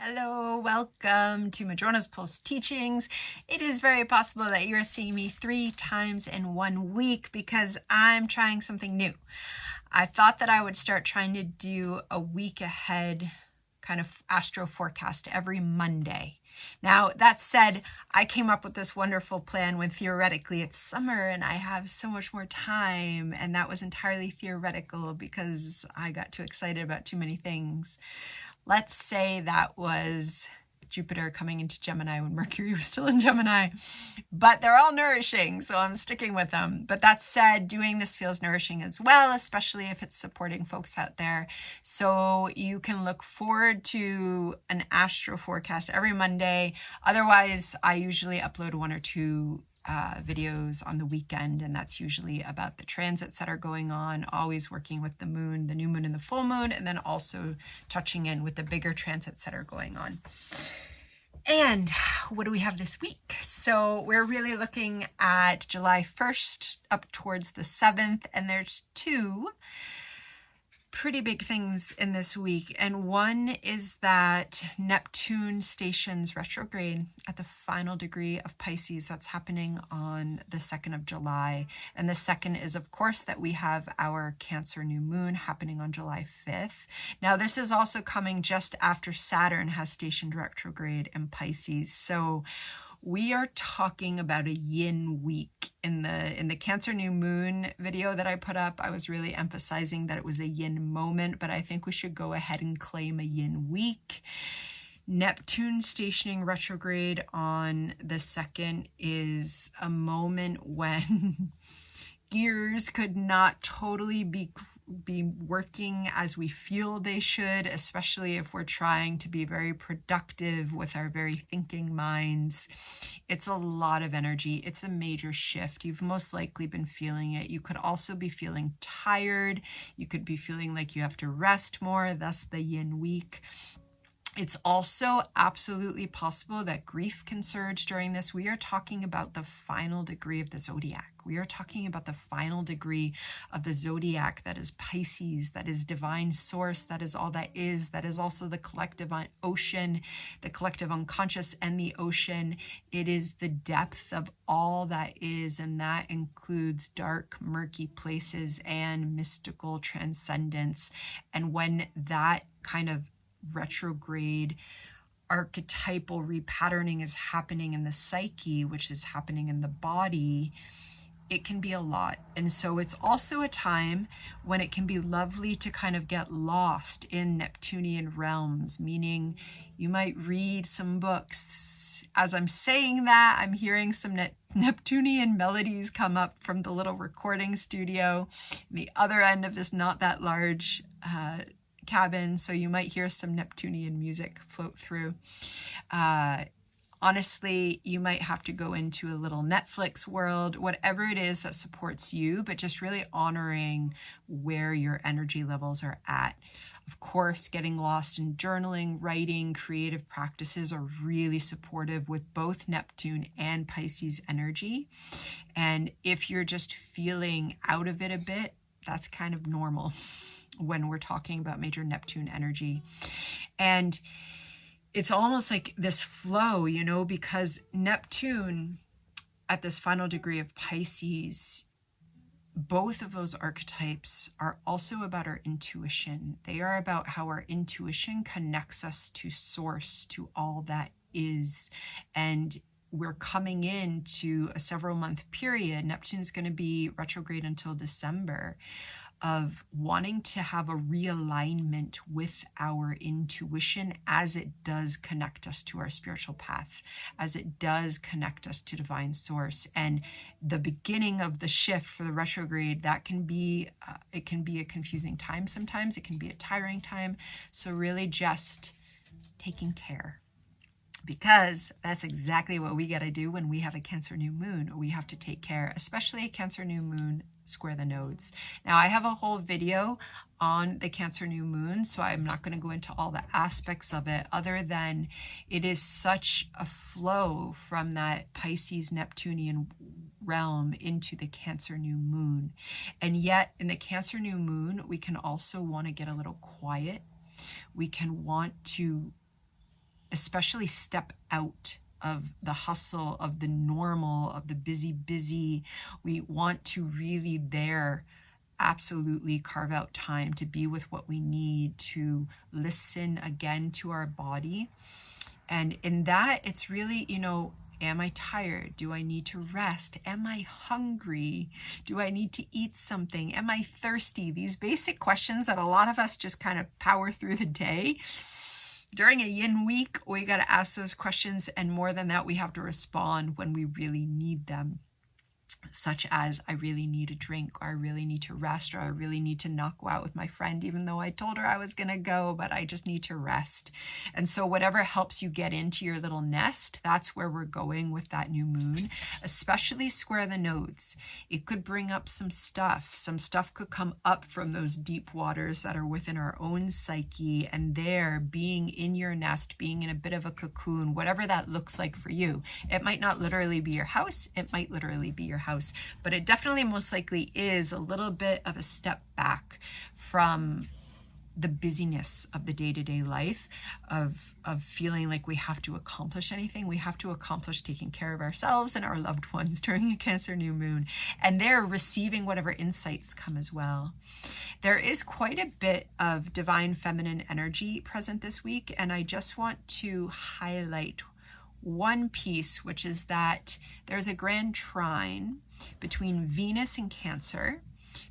Hello, welcome to Madrona's Pulse Teachings. It is very possible that you are seeing me 3 times in 1 week because I'm trying something new. I thought that I would start trying to do a week ahead kind of astro forecast every Monday. Now, that said, I came up with this wonderful plan when theoretically it's summer and I have so much more time, and that was entirely theoretical because I got too excited about too many things. Let's say that was Jupiter coming into Gemini when Mercury was still in Gemini, but they're all nourishing, so I'm sticking with them. But that said, doing this feels nourishing as well, especially if it's supporting folks out there. So you can look forward to an astro forecast every Monday. Otherwise, I usually upload 1 or 2 videos on the weekend, and that's usually about the transits that are going on, always working with the moon, the new moon and the full moon, and then also touching in with the bigger transits that are going on. And what do we have this week? So we're really looking at July 1st up towards the 7th, and there's 2 pretty big things in this week. And one is that Neptune stations retrograde at the final degree of Pisces. That's happening on the 2nd of July. And the second is, of course, that we have our Cancer new moon happening on July 5th. Now, this is also coming just after Saturn has stationed retrograde in Pisces. So we are talking about a yin week. In the Cancer new moon video that I put up, I was really emphasizing that it was a yin moment, but I think we should go ahead and claim a yin week. Neptune stationing retrograde on the 2nd is a moment when gears could not totally be working as we feel they should, especially if we're trying to be very productive with our very thinking minds. It's a lot of energy. It's a major shift. You've most likely been feeling it. You could also be feeling tired. You could be feeling like you have to rest more. That's the yin week. It's also absolutely possible that grief can surge during this. We are talking about the final degree of the zodiac. We are talking about the final degree of the zodiac that is Pisces, that is divine source, that is all that is also the collective ocean, the collective unconscious and the ocean. It is the depth of all that is, and that includes dark, murky places and mystical transcendence. And when that kind of retrograde archetypal repatterning is happening in the psyche, which is happening in the body, it can be a lot. And so it's also a time when it can be lovely to kind of get lost in Neptunian realms, meaning you might read some books. As I'm saying that, I'm hearing some Neptunian melodies come up from the little recording studio, the other end of this not that large cabin, so you might hear some Neptunian music float through. Honestly, you might have to go into a little Netflix world, whatever it is that supports you, but just really honoring where your energy levels are at. Of course, getting lost in journaling, writing, creative practices are really supportive with both Neptune and Pisces energy. And if you're just feeling out of it a bit, that's kind of normal when we're talking about major Neptune energy. And it's almost like this flow, you know, because Neptune at this final degree of Pisces, both of those archetypes are also about our intuition. They are about how our intuition connects us to source, to all that is. And we're coming into a several month period. Neptune is going to be retrograde until December, of wanting to have a realignment with our intuition as it does connect us to our spiritual path, as it does connect us to divine source. And the beginning of the shift for the retrograde, that can be, it can be a confusing time sometimes, it can be a tiring time. So really just taking care, because that's exactly what we got to do when we have a Cancer new moon. We have to take care, especially a Cancer new moon square the nodes. Now, I have a whole video on the Cancer new moon, so I'm not going to go into all the aspects of it, other than it is such a flow from that Pisces Neptunian realm into the Cancer new moon. And yet in the Cancer new moon, we can also want to get a little quiet. We can want to especially step out of the hustle, of the normal, of the busy. We want to really absolutely carve out time to be with what we need, to listen again to our body. And in that, it's really, am I tired? Do I need to rest? Am I hungry? Do I need to eat something? Am I thirsty? These basic questions that a lot of us just kind of power through the day. During a yin week, we got to ask those questions, and more than that, we have to respond when we really need them. Such as, I really need a drink, or I really need to rest, or I really need to not go out with my friend, even though I told her I was going to go, but I just need to rest. And so whatever helps you get into your little nest, that's where we're going with that new moon, especially square the nodes. It could bring up some stuff. Some stuff could come up from those deep waters that are within our own psyche, and there, being in your nest, being in a bit of a cocoon, whatever that looks like for you. It might not literally be your house. It might literally be your house, but it definitely most likely is a little bit of a step back from the busyness of the day-to-day life, of feeling like we have to accomplish anything. We have to accomplish taking care of ourselves and our loved ones during a Cancer new moon, and they're receiving whatever insights come as well. There is quite a bit of divine feminine energy present this week, and I just want to highlight one piece, which is that there's a grand trine between Venus in Cancer,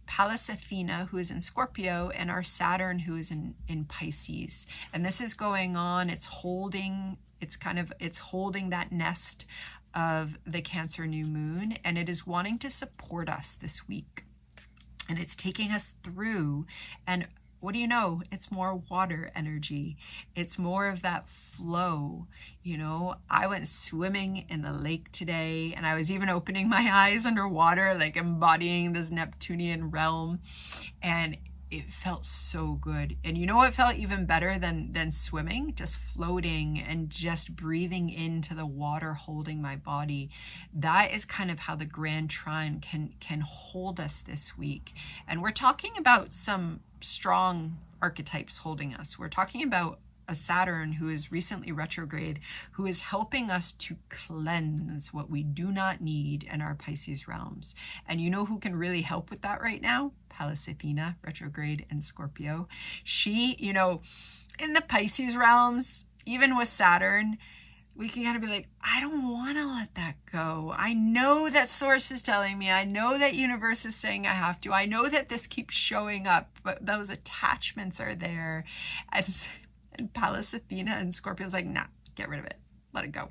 Pallas Athena, who is in Scorpio, and our Saturn, who is in Pisces. And this is going on, it's holding that nest of the Cancer new moon, and it is wanting to support us this week. And it's taking us through, and what do you know? It's more water energy. It's more of that flow. I went swimming in the lake today, and I was even opening my eyes underwater, like embodying this Neptunian realm. And it felt so good. And you know what felt even better than swimming? Just floating and just breathing into the water holding my body. That is kind of how the Grand Trine can hold us this week. And we're talking about some strong archetypes holding us. We're talking about a Saturn who is recently retrograde, who is helping us to cleanse what we do not need in our Pisces realms. And you know who can really help with that right now? Pallas Athena, retrograde in Scorpio. She, in the Pisces realms, even with Saturn, we can kind of be like, I don't want to let that go. I know that source is telling me. I know that universe is saying I have to. I know that this keeps showing up, but those attachments are there. And Pallas Athena and Scorpio is like, nah, get rid of it. Let it go.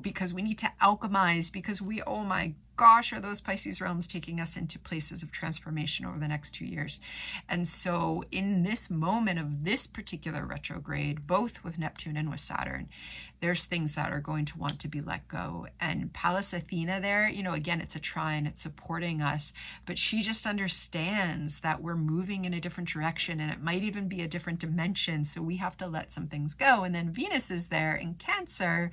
Because we need to alchemize, because oh my gosh, are those Pisces realms taking us into places of transformation over the next 2 years. And so in this moment of this particular retrograde, both with Neptune and with Saturn, there's things that are going to want to be let go. And Pallas Athena there, again, it's a trine, it's supporting us, but she just understands that we're moving in a different direction, and it might even be a different dimension. So we have to let some things go. And then Venus is there in Cancer,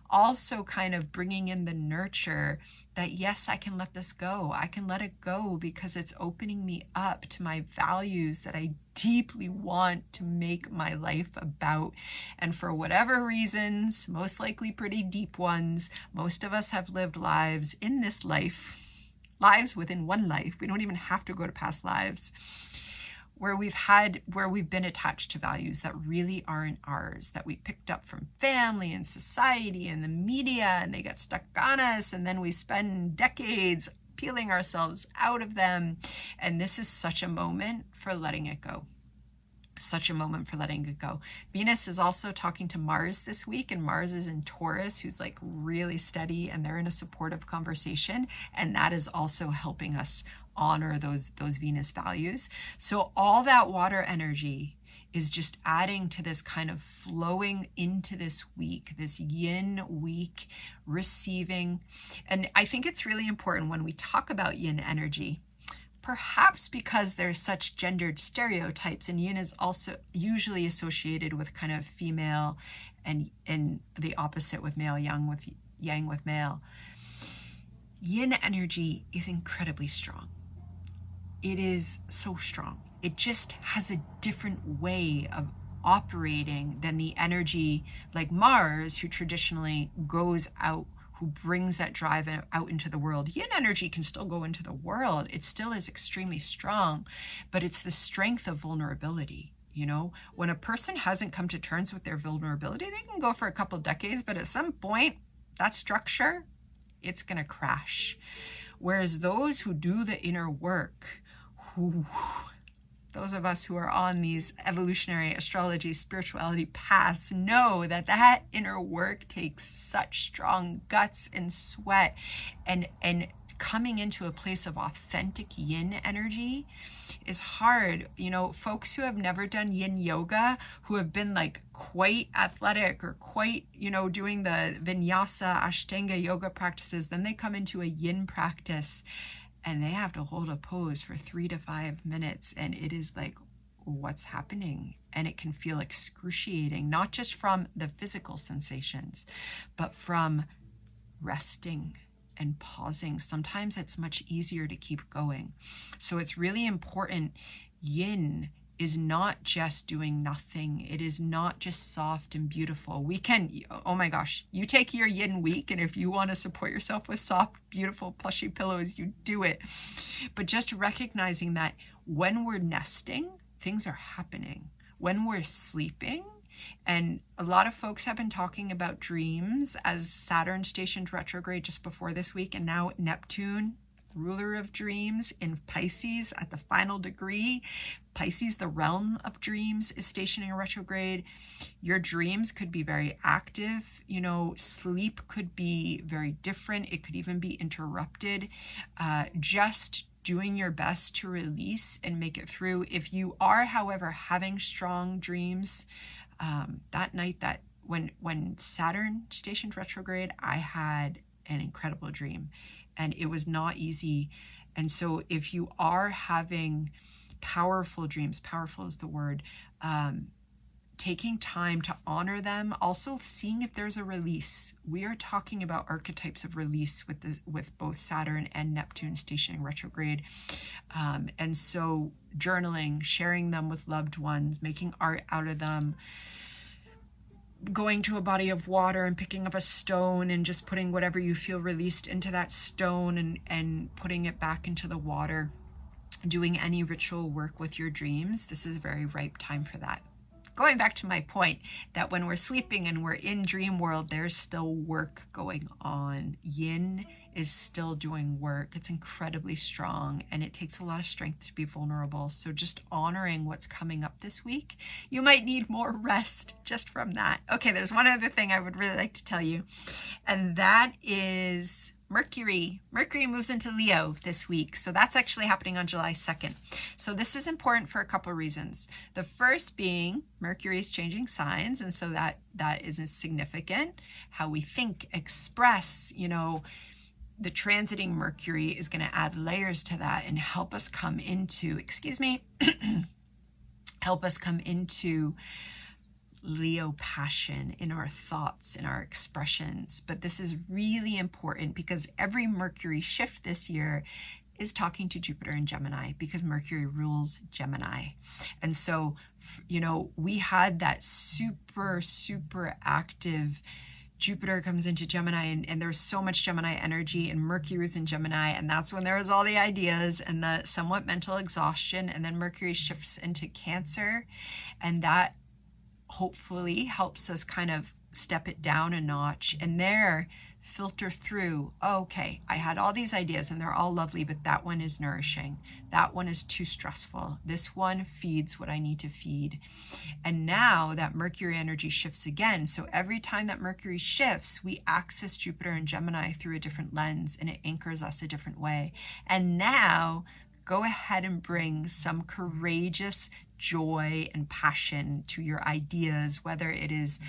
also kind of bringing in the nurture, that yes, I can let this go. I can let it go because it's opening me up to my values that I deeply want to make my life about. And for whatever reasons, most likely pretty deep ones, most of us have lived lives in this life, lives within one life. We don't even have to go to past lives, where we've been attached to values that really aren't ours, that we picked up from family and society and the media, and they get stuck on us, and then we spend decades peeling ourselves out of them. And this is such a moment for letting it go. Such a moment for letting it go. Venus is also talking to Mars this week, and Mars is in Taurus, who's like really steady, and they're in a supportive conversation, and that is also helping us honor those Venus values. So all that water energy is just adding to this kind of flowing into this week, this yin week, receiving. And I think it's really important when we talk about yin energy, perhaps because there's such gendered stereotypes, and yin is also usually associated with kind of female and the opposite with male, yang with male. Yin energy is incredibly strong. It is so strong. It just has a different way operating than the energy like Mars, who traditionally goes out, who brings that drive out into the world. Yin energy can still go into the world. It still is extremely strong, but it's the strength of vulnerability. You know, when a person hasn't come to terms with their vulnerability, they can go for a couple decades, but at some point, that structure, it's going to crash. Whereas those who do the inner work, those of us who are on these evolutionary astrology, spirituality paths know that that inner work takes such strong guts and sweat, and coming into a place of authentic yin energy is hard. You know, folks who have never done yin yoga, who have been like quite athletic or quite, you know, doing the vinyasa, ashtanga yoga practices, then they come into a yin practice and they have to hold a pose for 3 to 5 minutes. And it is like, what's happening? And it can feel excruciating, not just from the physical sensations, but from resting and pausing. Sometimes it's much easier to keep going. So it's really important. Yin is not just doing nothing. It is not just soft and beautiful. We can, oh my gosh, you take your yin week, and if you want to support yourself with soft, beautiful, plushy pillows, you do it. But just recognizing that when we're nesting, things are happening. When we're sleeping, and a lot of folks have been talking about dreams as Saturn stationed retrograde just before this week, and now Neptune, ruler of dreams, in Pisces at the final degree. Pisces, the realm of dreams, is stationing in retrograde. Your dreams could be very active. You know, sleep could be very different. It could even be interrupted. Just doing your best to release and make it through. If you are, however, having strong dreams, that night that when Saturn stationed retrograde, I had an incredible dream, and it was not easy. And so if you are having powerful dreams, powerful is the word, taking time to honor them, also seeing if there's a release. We are talking about archetypes of release with both Saturn and Neptune stationing retrograde. And so journaling, sharing them with loved ones, making art out of them, going to a body of water and picking up a stone and just putting whatever you feel released into that stone and putting it back into the water, doing any ritual work with your dreams. This is a very ripe time for that. Going back to my point that when we're sleeping and we're in dream world, there's still work going on. Yin is still doing work. It's incredibly strong, and it takes a lot of strength to be vulnerable. So just honoring what's coming up this week. You might need more rest just from that. Okay, there's one other thing I would really like to tell you, and that is Mercury. Mercury moves into Leo this week. So that's actually happening on July 2nd. So this is important for a couple of reasons. The first being Mercury is changing signs. And so that is significant. How we think, express, you know, the transiting Mercury is going to add layers to that and help us come into, help us come into Leo passion in our thoughts, in our expressions. But this is really important because every Mercury shift this year is talking to Jupiter in Gemini, because Mercury rules Gemini. And so, you know, we had that super active Jupiter comes into Gemini, and there's so much Gemini energy, and Mercury is in Gemini, and that's when there was all the ideas and the somewhat mental exhaustion. And then Mercury shifts into Cancer, and that hopefully helps us kind of step it down a notch and there filter through, oh, okay, I had all these ideas and they're all lovely, but that one is nourishing. That one is too stressful. This one feeds what I need to feed. And now that Mercury energy shifts again. So every time that Mercury shifts, we access Jupiter and Gemini through a different lens, and it anchors us a different way. And now go ahead and bring some courageous joy and passion to your ideas, whether it is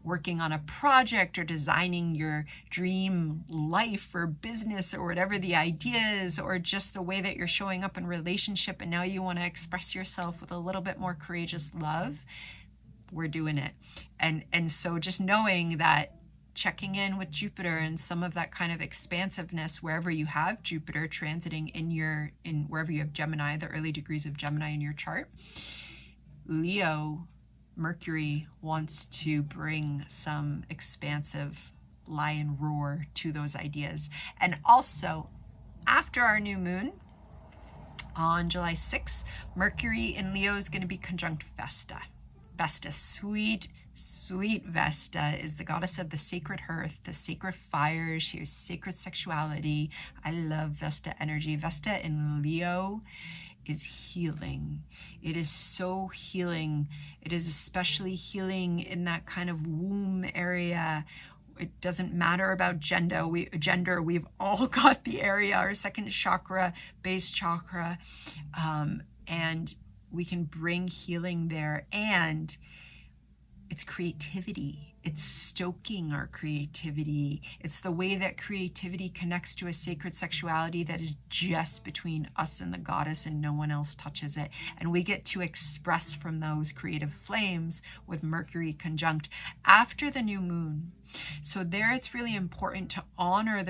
working on a project or designing your dream life or business or whatever the idea is, or just the way that you're showing up in relationship and now you want to express yourself with a little bit more courageous love. We're doing it. And so just knowing that, checking in with Jupiter and some of that kind of expansiveness wherever you have Jupiter transiting wherever you have Gemini, the early degrees of Gemini in your chart. Leo, Mercury wants to bring some expansive lion roar to those ideas. And also, after our new moon, on July 6th, Mercury in Leo is going to be conjunct Vesta. Vesta, sweet, sweet Vesta, is the goddess of the sacred hearth, the sacred fire. She has sacred sexuality. I love Vesta energy. Vesta in Leo is healing. It is so healing. It is especially healing in that kind of womb area. It doesn't matter about gender. We've all got the area, our second chakra, base chakra, and we can bring healing there. And it's creativity. It's stoking our creativity. It's the way that creativity connects to a sacred sexuality that is just between us and the goddess, and no one else touches it. And we get to express from those creative flames with Mercury conjunct after the new moon. So there it's really important to honor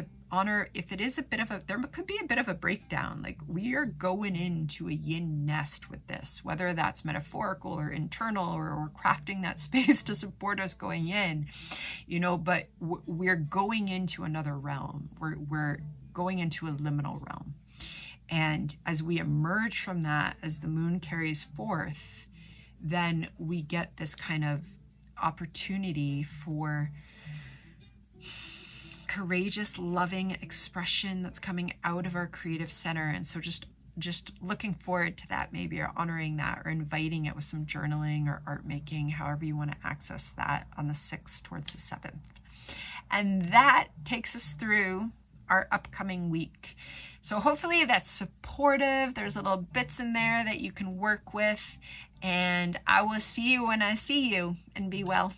if it is there could be a bit of a breakdown. Like, we are going into a yin nest with this, whether that's metaphorical or internal, or we're crafting that space to support us going in, but we're going into another realm. We're going into a liminal realm. And as we emerge from that, as the moon carries forth, then we get this kind of opportunity for courageous, loving expression that's coming out of our creative center. And so just looking forward to that, maybe, or honoring that, or inviting it with some journaling or art making, however you want to access that, on the 6th towards the 7th. And that takes us through our upcoming week. So hopefully that's supportive. There's little bits in there that you can work with, and I will see you when I see you, and be well.